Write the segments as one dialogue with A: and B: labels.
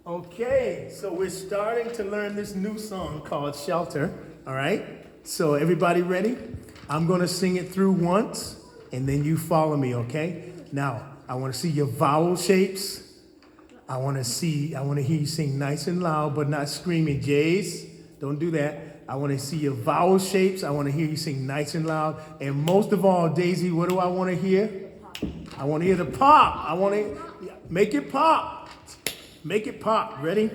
A: Okay, so we're starting to learn this new song called Shelter, all right? So everybody ready? I'm gonna sing it through once, and then you follow me, okay? Now, I wanna see your vowel shapes. I wanna hear you sing nice and loud, but not screaming. Jays, don't do that. I wanna see your vowel shapes. I wanna hear you sing nice and loud. And most of all, Daisy, what do I wanna hear? I wanna hear the pop. I wanna make it pop. Make it pop. Ready?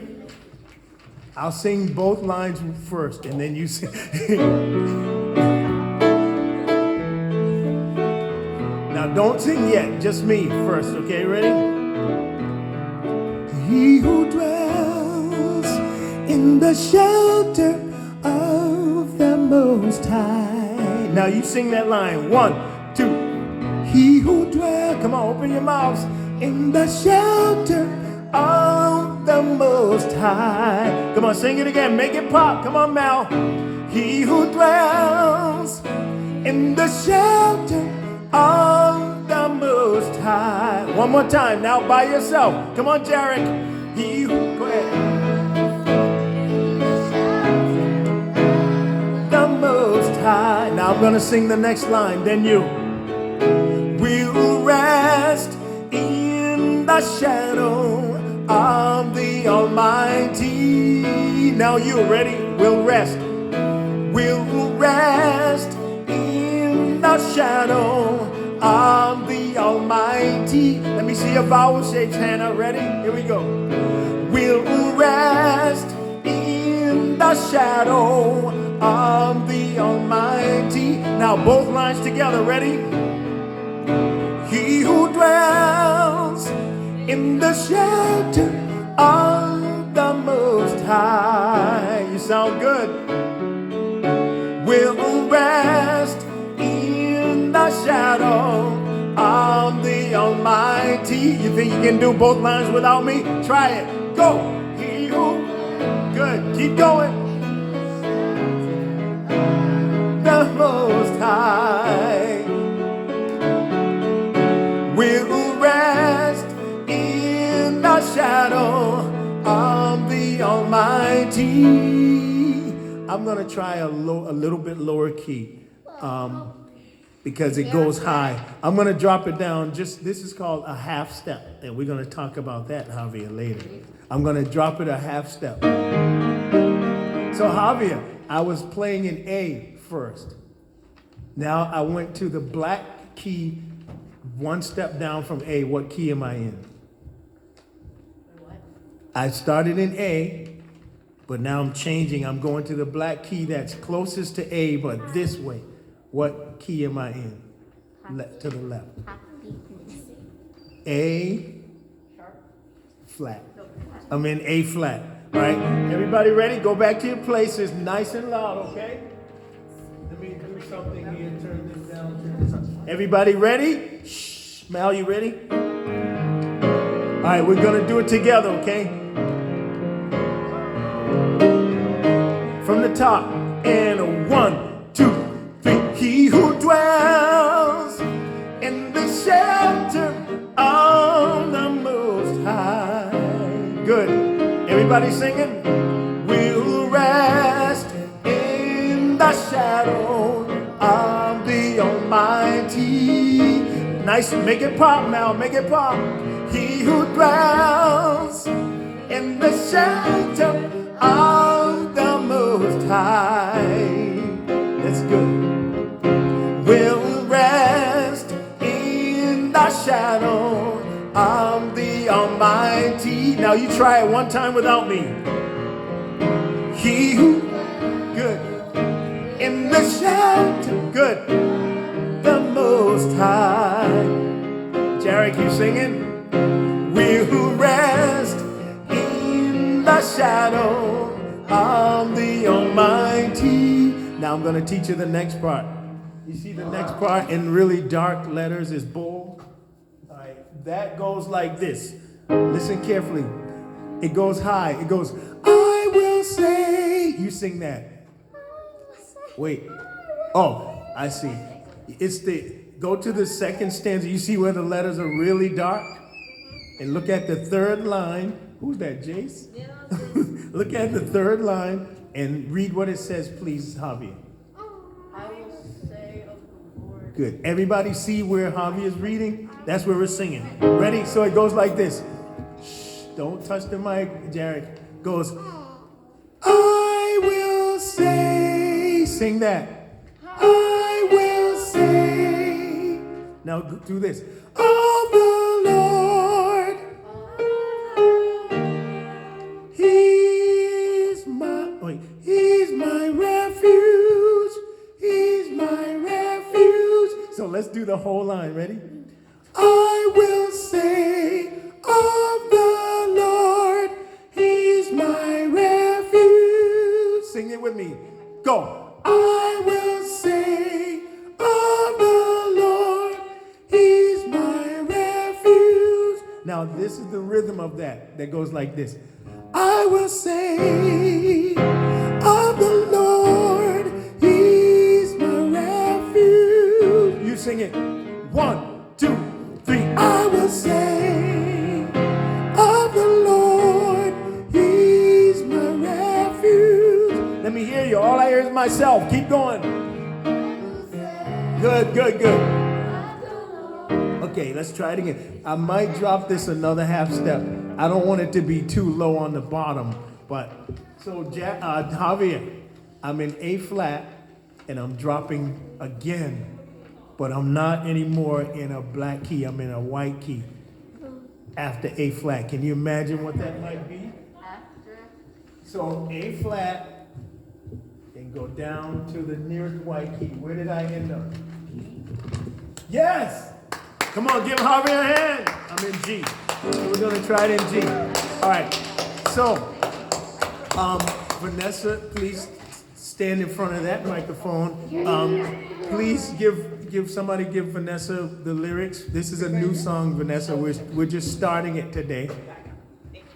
A: I'll sing both lines first, and then you sing. Now, don't sing yet. Just me first, okay? Ready? He who dwells in the shelter of the Most High. Now, you sing that line. 1, 2. He who dwells. Come on, open your mouths. In the shelter of the Most High. Come on, sing it again. Make it pop. Come on, Mel. He who dwells in the shelter of the Most High. One more time. Now by yourself. Come on, Jarek. He who dwells the Most High. Now I'm going to sing the next line. Then you will rest in the shadow of the Almighty. Now you ready? We'll rest. We'll rest in the shadow of the Almighty. Let me see your vowel shapes, Hannah. Ready? Here we go. We'll rest in the shadow of the Almighty. Now both lines together. Ready? He who dwells in the shelter of the Most High. You sound good. Will rest in the shadow of the Almighty. You think you can do both lines without me? Try it. Go. He who. Good. Keep going. The Most High will rest in the shadow of the Almighty. I'm going to try a little bit lower key because it goes high. I'm going to drop it down. This is called a half step, and we're going to talk about that, Javier, later. I'm going to drop it a half step. So, Javier, I was playing in A first. Now I went to the black key, one step down from A. What key am I in? I started in A, but now I'm changing. I'm going to the black key that's closest to A, but this way. What key am I in? To the left. A flat. I'm in A flat. All right. Everybody ready? Go back to your places, nice and loud, okay? Let me do something here. Turn this down. Turn this up. Everybody ready? Shh. Mal, you ready? All right, we're gonna do it together, okay? From the top, and 1, 2, 3. He who dwells in the shelter of the Most High. Good. Everybody singing? We'll rest in the shadow of the Almighty. Nice. Make it pop, Mal. Make it pop. He who dwells in the shelter of the Most High. That's good. Will rest in the shadow of the Almighty. Now you try it one time without me. He who, good, in the shelter, good, the Most High. Jarek, you singing? We'll rest in the shadow of the Almighty. Now I'm going to teach you the next part. You see the next part in really dark letters is bold. All right, that goes like this. Listen carefully. It goes high. It goes, I will say. You sing that. Wait. Oh, I see. Go to the second stanza. You see where the letters are really dark? And look at the third line. Who's that, Jace? Look at the third line and read what it says, please, Javier.
B: I will say of the Lord.
A: Good. Everybody see where Javier is reading? That's where we're singing. Ready? So it goes like this. Shh, don't touch the mic, Jared. Goes, I will say. Sing that. I will say. Now do this. Of the Lord. He's my refuge. He's my refuge. So let's do the whole line. Ready? I will say of the Lord, He's my refuge. Sing it with me. Go. I will say of the Lord, He's my refuge. Now this is the rhythm of that goes like this. I will say of the Lord, He's my refuge. You sing it. 1, 2, 3. I will say of the Lord, He's my refuge. Let me hear you. All I hear is myself. Keep going. Good, good, good. Okay, let's try it again. I might drop this another half step. I don't want it to be too low on the bottom. But, so Javier, I'm in A flat, and I'm dropping again. But I'm not anymore in a black key. I'm in a white key after A flat. Can you imagine what that might be?
B: After.
A: So A flat, and go down to the nearest white key. Where did I end up? Yes! Come on, give Javier a hand. I'm in G. So we're gonna try it in G. All right. So, Vanessa, please stand in front of that microphone. Please give Vanessa the lyrics. This is a new song, Vanessa. We're just starting it today.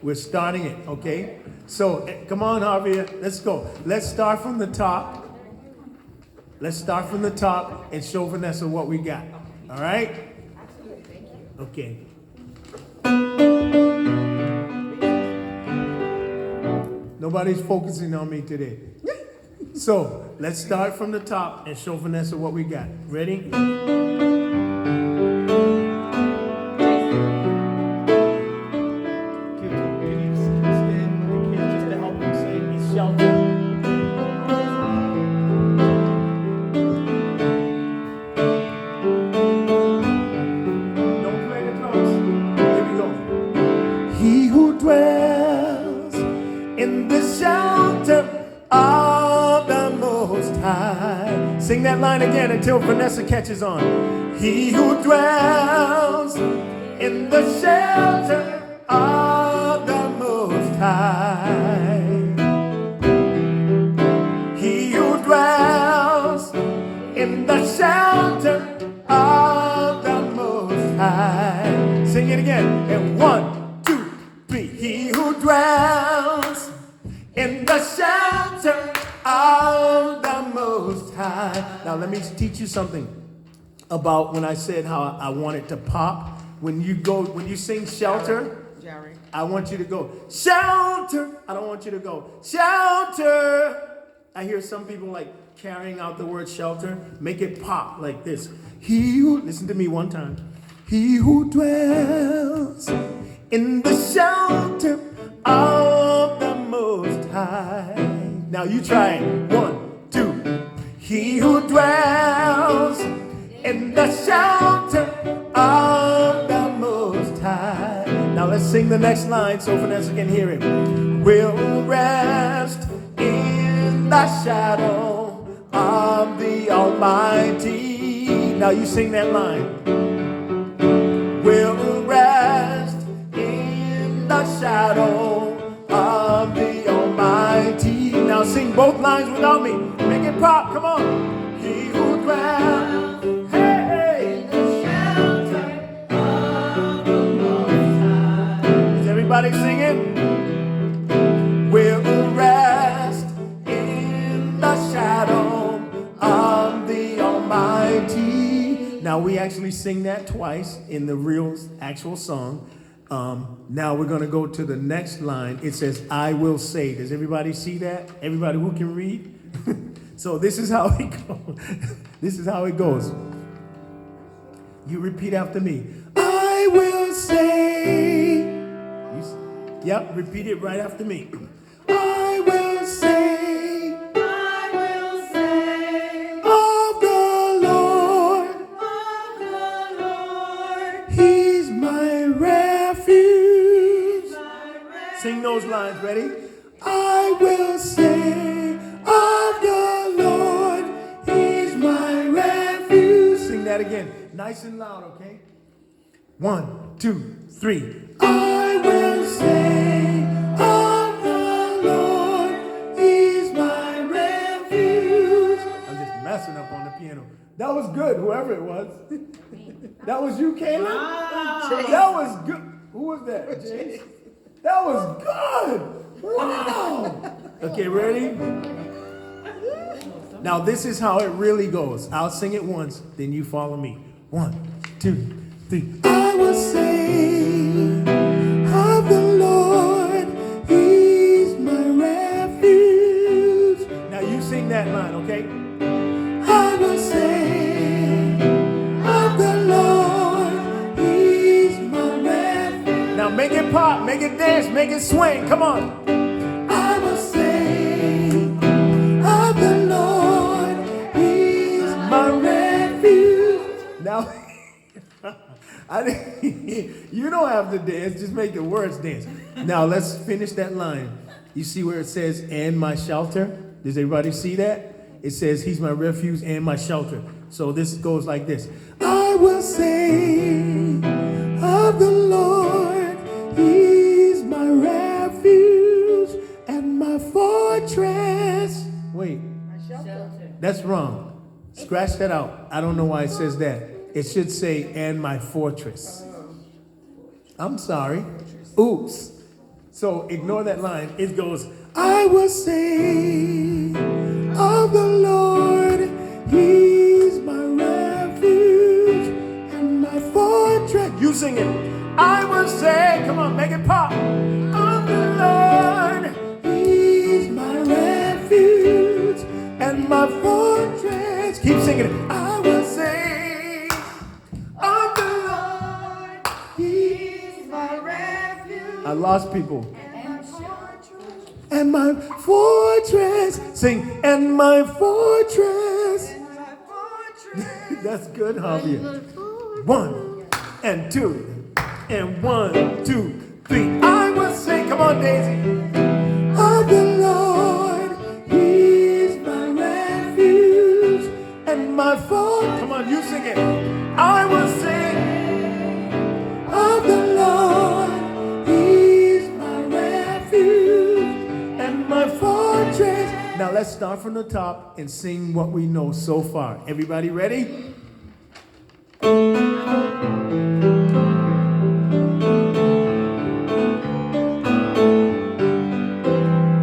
A: We're starting it, okay? So, come on, Javier. Let's go. Let's start from the top. Let's start from the top and show Vanessa what we got. All right? Okay. Nobody's focusing on me today. So, let's start from the top and show Vanessa what we got. Ready? Sing that line again until Vanessa catches on. He who dwells in the shelter of the Most High. He who dwells in the shelter of the Most High. Sing it again. And 1, 2, 3. He who dwells in the shelter of the Most High. Now let me teach you something about when I said how I want it to pop. When you sing shelter,
B: Jerry.
A: I want you to go shelter. I don't want you to go shelter. I hear some people like carrying out the word shelter. Make it pop like this. Listen to me one time. He who dwells in the shelter of the Most High. Now you try it. 1, 2. He who dwells in the shelter of the Most High. Now let's sing the next line so Vanessa can hear it. Will rest in the shadow of the Almighty. Now you sing that line. Will rest in the shadow of the Almighty. Now sing both lines without me. Make it pop. Come on. He who dwells, hey, in the shelter of the Most High. Is everybody singing? Will rest in the shadow of the Almighty. Now we actually sing that twice in the real actual song. Now we're going to go to the next line. It says, I will say. Does everybody see that? Everybody who can read? So this is how it goes. This is how it goes. You repeat after me. I will say. Yep, repeat it right after me. I will say.
B: I will say
A: Of the Lord.
B: of the Lord.
A: He's my refuge.
B: My refuge.
A: Sing those lines. Ready? I will say of the Lord, He's my refuge. Sing that again. Nice and loud, okay? 1, 2, 3. I will say of the Lord, He's my refuge. I'm just messing up on the piano. That was good, whoever it was. That was you, Caleb? That was good. Who was that? Jace? That was good. Wow. Okay, ready? Now this is how it really goes. I'll sing it once, then you follow me. 1, 2, 3. I will sing of the Lord, He's my refuge. Now you sing that line, okay? I will sing of the Lord, He's my refuge. Now make it pop, make it dance, make it swing. Come on. I will sing of the Lord, He's my refuge. Now, you don't have to dance, just make the words dance. Now, let's finish that line. You see where it says, and my shelter? Does everybody see that? It says, He's my refuge and my shelter. So this goes like this. I will sing of the Lord, He's my refuge and my fortress. Wait,
B: Shelter.
A: that's wrong. Scratch that out. I don't know why it says that. It should say, and my fortress. I'm sorry. Oops. So ignore that line. It goes, I will sing of the Lord. He's my refuge and my fortress. You sing it. I will say, come on, make it pop. Of the Lord. He's my refuge and my fortress. Keep singing it. I will sing of the Lord.
B: He's my refuge.
A: I lost people.
B: And my fortress.
A: And my fortress. Sing, and my fortress.
B: And my fortress.
A: That's good, Javier. 1 and 2 and 1, 2, 3. I will sing. Come on, Daisy. Of the Lord, He's my refuge and my fortress. Come on, you sing it. I will sing of the Lord. He's my refuge and my fortress. Now let's start from the top and sing what we know so far. Everybody ready?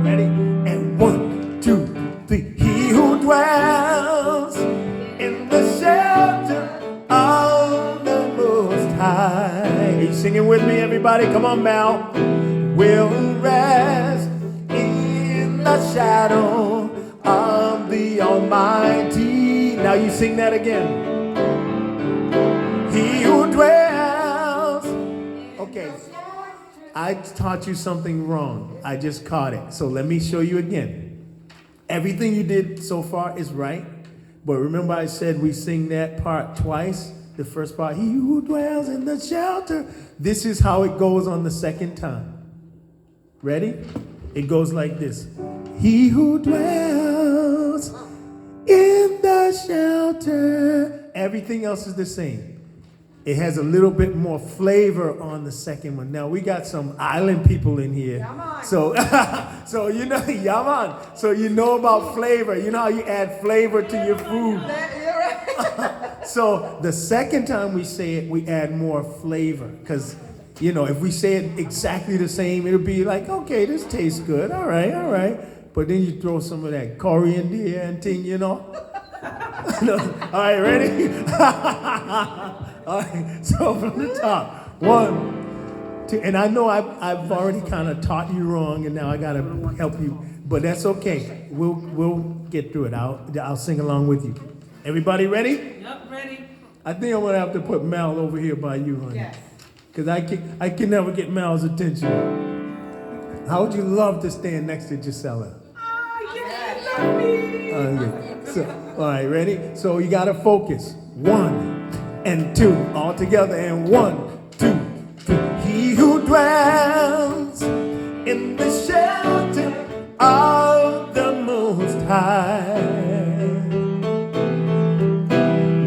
A: Ready? And 1, 2, 3. He who dwells in the shelter of the Most High. Are you singing with me, everybody? Come on, Mal. Will rest in the shadow of the Almighty. Now you sing that again. He who dwells. Okay. I taught you something wrong. I just caught it. So let me show you again. Everything you did so far is right. But remember I said we sing that part twice? The first part, he who dwells in the shelter. This is how it goes on the second time. Ready? It goes like this. He who dwells in the shelter. Everything else is the same. It has a little bit more flavor on the second one. Now we got some island people in here.
B: Yaman.
A: So you know, Yaman. So you know about flavor. You know how you add flavor to your food.
B: You're right.
A: So the second time we say it, we add more flavor. Because, you know, if we say it exactly the same, it'll be like, okay, this tastes good. All right, all right. But then you throw some of that coriander and thing, you know. No. All right, ready? All right, so from the top. 1, And I know I've already kind of taught you wrong, and now I got to help you, but that's okay. We'll get through it. I'll sing along with you. Everybody ready?
C: Yep, ready.
A: I think I'm gonna have to put Mel over here by you, honey.
C: Yes.
A: Because I can never get Mel's attention. How would you love to stand next to Gisela?
C: Yes, love me.
A: Yeah. So, all right, ready? So you gotta focus. 1 and 2, all together, and 1, 2, 3. He who dwells in the shelter of the Most High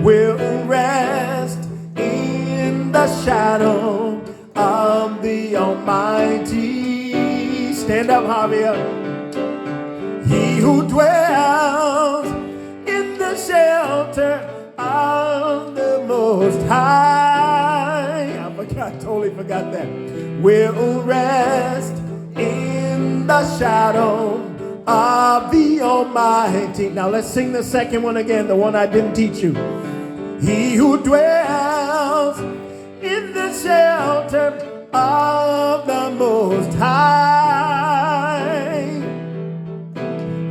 A: will rest in the shadow of the Almighty. Stand up, Javier. He who dwells in the shelter of the Most High, totally forgot that, will rest in the shadow of the Almighty. Now let's sing the second one again, the one I didn't teach you. He who dwells in the shelter of the Most High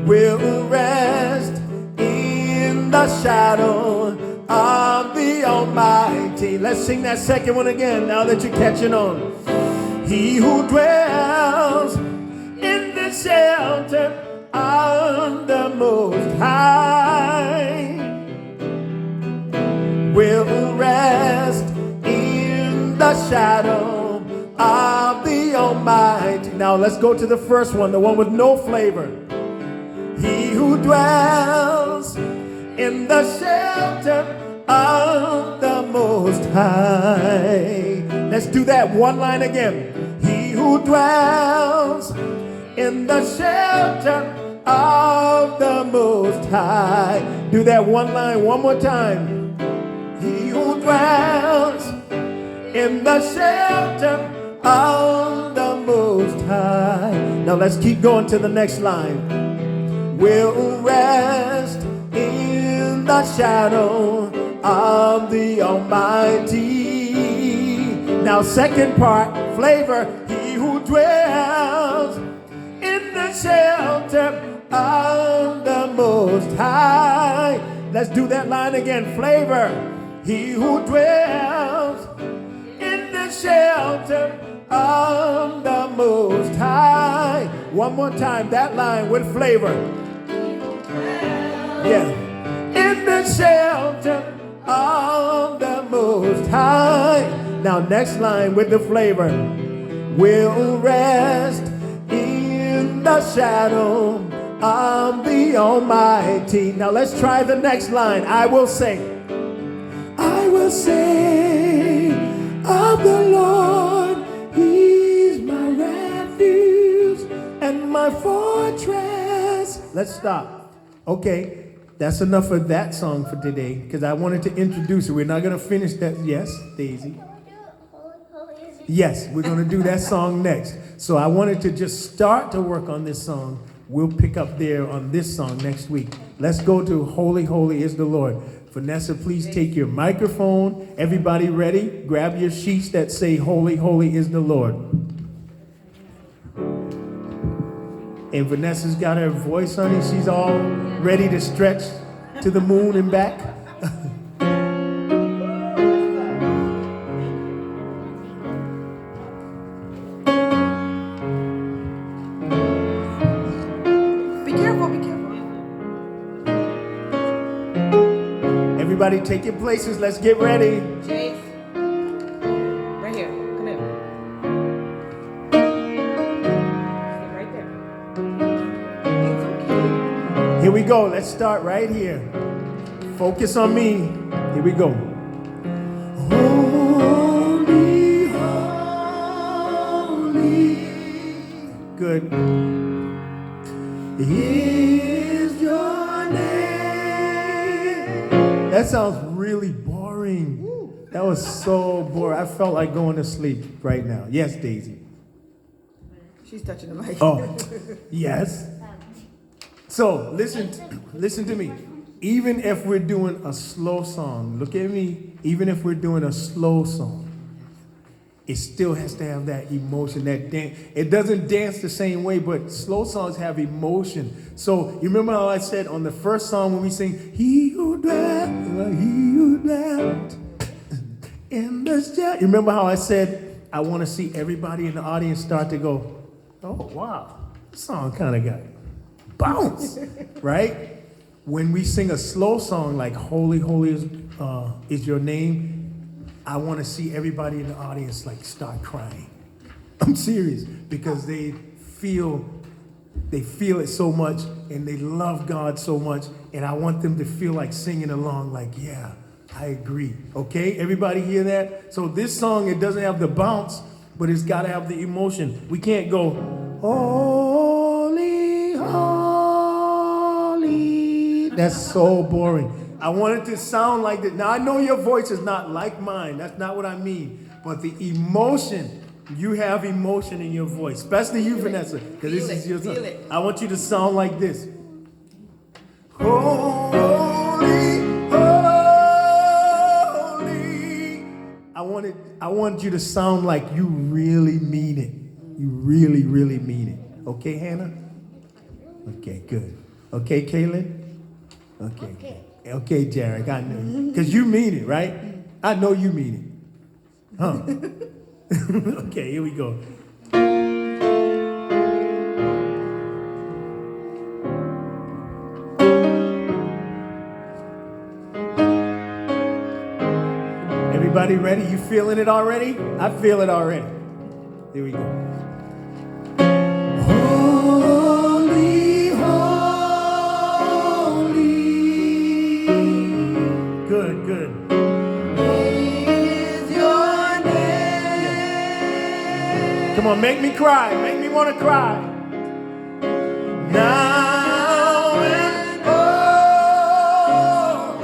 A: will rest in the shadow of the Almighty. Let's sing that second one again now that you're catching on. He who dwells in the shelter of the Most High will rest in the shadow of the Almighty. Now let's go to the first one, the one with no flavor. He who dwells in the shelter of the Most High. Let's do that one line again. He who dwells in the shelter of the Most High. Do that one line one more time. He who dwells in the shelter of the Most High. Now let's keep going to the next line. Will rest in the shadow of the Almighty. Now second part, flavor. He who dwells in the shelter of the Most High. Let's do that line again, flavor. He who dwells in the shelter of the Most High. One more time, that line with flavor. Yeah. In the shelter of the Most High. Now next line with the flavor. Will rest in the shadow of the Almighty. Now let's try the next line. I will sing. I will say of the Lord, He's my refuge and my fortress. Let's stop. Okay. That's enough of that song for today, because I wanted to introduce it. We're not going to finish that. Yes, Daisy? Yes, we're going to do that song next. So I wanted to just start to work on this song. We'll pick up there on this song next week. Let's go to Holy, Holy is the Lord. Vanessa, please take your microphone. Everybody ready? Grab your sheets that say Holy, Holy is the Lord. And Vanessa's got her voice, honey. She's all ready to stretch to the moon and back.
C: Be careful, be careful.
A: Everybody take your places. Let's get ready.
C: Chase. Right here. Come here. Stay right there. It's okay.
A: Here we go. Let's start right here. Focus on me. Here we go. Holy, holy. Good. Is your name. That sounds really boring. That was so boring. I felt like going to sleep right now. Yes, Daisy.
C: She's touching the mic.
A: Oh, yes. So listen to me. Even if we're doing a slow song, look at me. Even if we're doing a slow song, it still has to have that emotion, that dance. It doesn't dance the same way, but slow songs have emotion. So you remember how I said on the first song when we sing, He who dwelt in the shadow. You remember how I said, I want to see everybody in the audience start to go, oh, wow, this song kind of got bounce, right? When we sing a slow song like Holy, Holy is Your Name, I want to see everybody in the audience like start crying. I'm serious, because they feel it so much and they love God so much, and I want them to feel like singing along like, yeah, I agree. Okay, everybody hear that? So this song, it doesn't have the bounce, but it's got to have the emotion. We can't go, holy, holy. That's so boring. I want it to sound like that. Now, I know your voice is not like mine. That's not what I mean. But the emotion, you have emotion in your voice, especially you, Vanessa, because this is your song. I want you to sound like this. Holy, holy. I want you to sound like you really mean it. You really, really mean it. Okay, Hannah? Okay, good. Okay, Kaylin? Okay. Okay, Jarek, I know. Because you mean it, right? I know you mean it. Huh? Okay, here we go. Everybody ready? You feeling it already? I feel it already. Here we go. Holy, holy. Good, good.
B: Is your name.
A: Come on, make me cry. Make me want to cry. Now and always,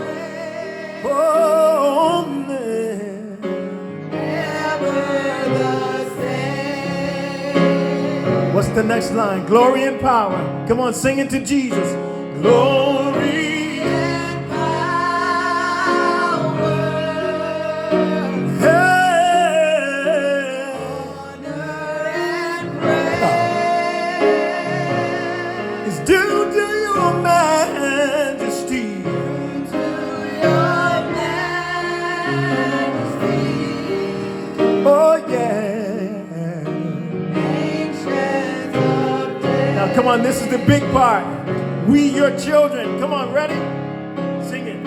B: Never the same.
A: what's the next line? Glory and power. Come on, sing it to Jesus. Glory
B: And power.
A: hey.
B: Honor and praise.
A: Is due to your majesty.
B: To your majesty.
A: Oh yeah.
B: Ancient of days.
A: Now come on, this is the big part. We your children. Come on, ready? Sing it.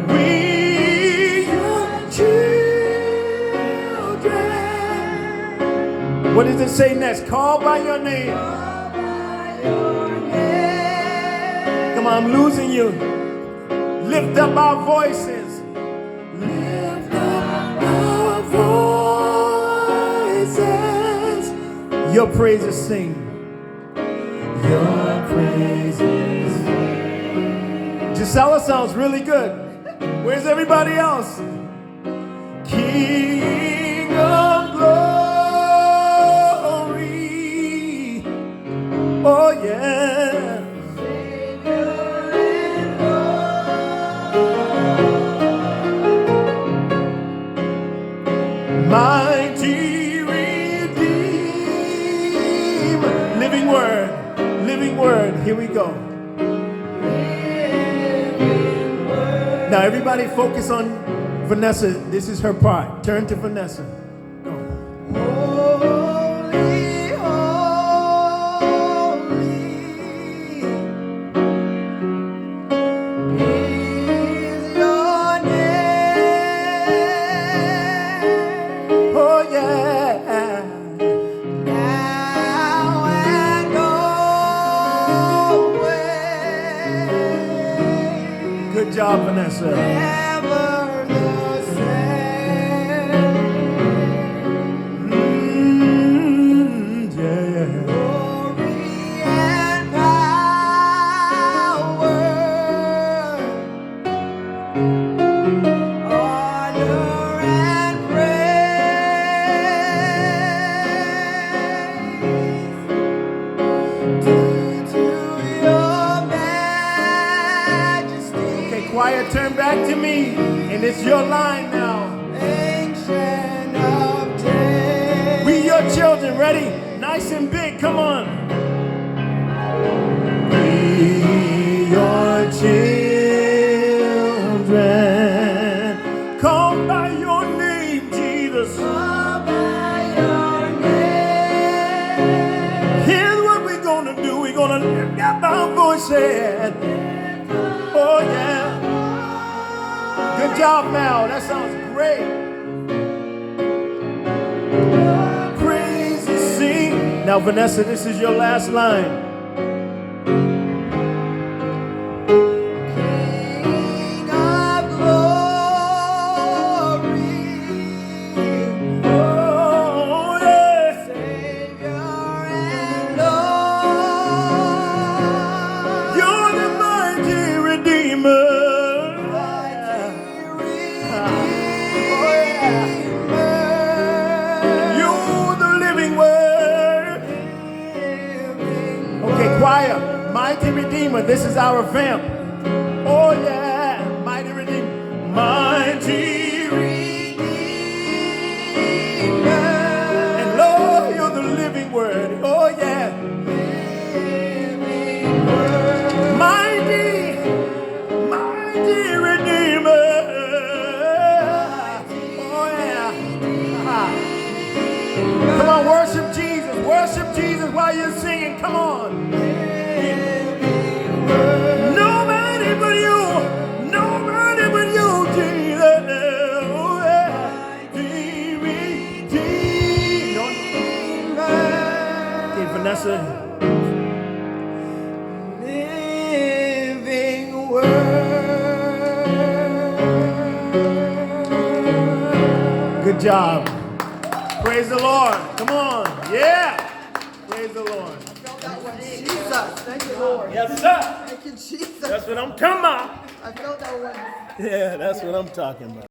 A: We your children. What does it say next? Call by your name.
B: By your name.
A: Come on, I'm losing you. Lift up our voices. Lift up our voices. Your praises sing. Your praises. Gisela sounds really good. Where's everybody else? King of glory. Oh yeah. Mighty Redeemer. Living word. Living word. Here we go. Now everybody focus on Vanessa. This is her part. Turn to Vanessa. Go.
B: Holy, holy is your name.
A: Oh yeah.
B: Now and always.
A: Good job, Vanessa.
B: Never the same.
A: Yeah.
B: Glory and power, honor and praise due to your majesty.
A: Okay, choir, turn back to me. And it's your line now.
B: Ancient of days.
A: lift up our voices. Oh yeah. Good job, Mal. That sounds great. Praise and sing. Now, Vanessa, this is your last line.
B: King of glory,
A: Oh yeah.
B: Savior and Lord.
A: You're the mighty Redeemer. You're the living word. Okay, choir, mighty Redeemer, this is our vamp. Oh yeah, mighty Redeemer, mighty Redeemer. And Lord, you're the living word. Oh yeah, mighty, mighty Redeemer. Oh yeah. Come on, worship Jesus. Worship Jesus while you're singing. Come on. Nobody but you. Nobody but you, Jesus. Oh, yeah. Okay, Vanessa.
B: Living word.
A: Good job. Praise the Lord. Come on. Yeah. Praise the Lord.
B: Jesus, thank you, Lord.
A: Yes, sir.
B: Thank you, Jesus.
A: That's what I'm talking about.
B: I felt that one.
A: Yeah, that's what I'm talking about.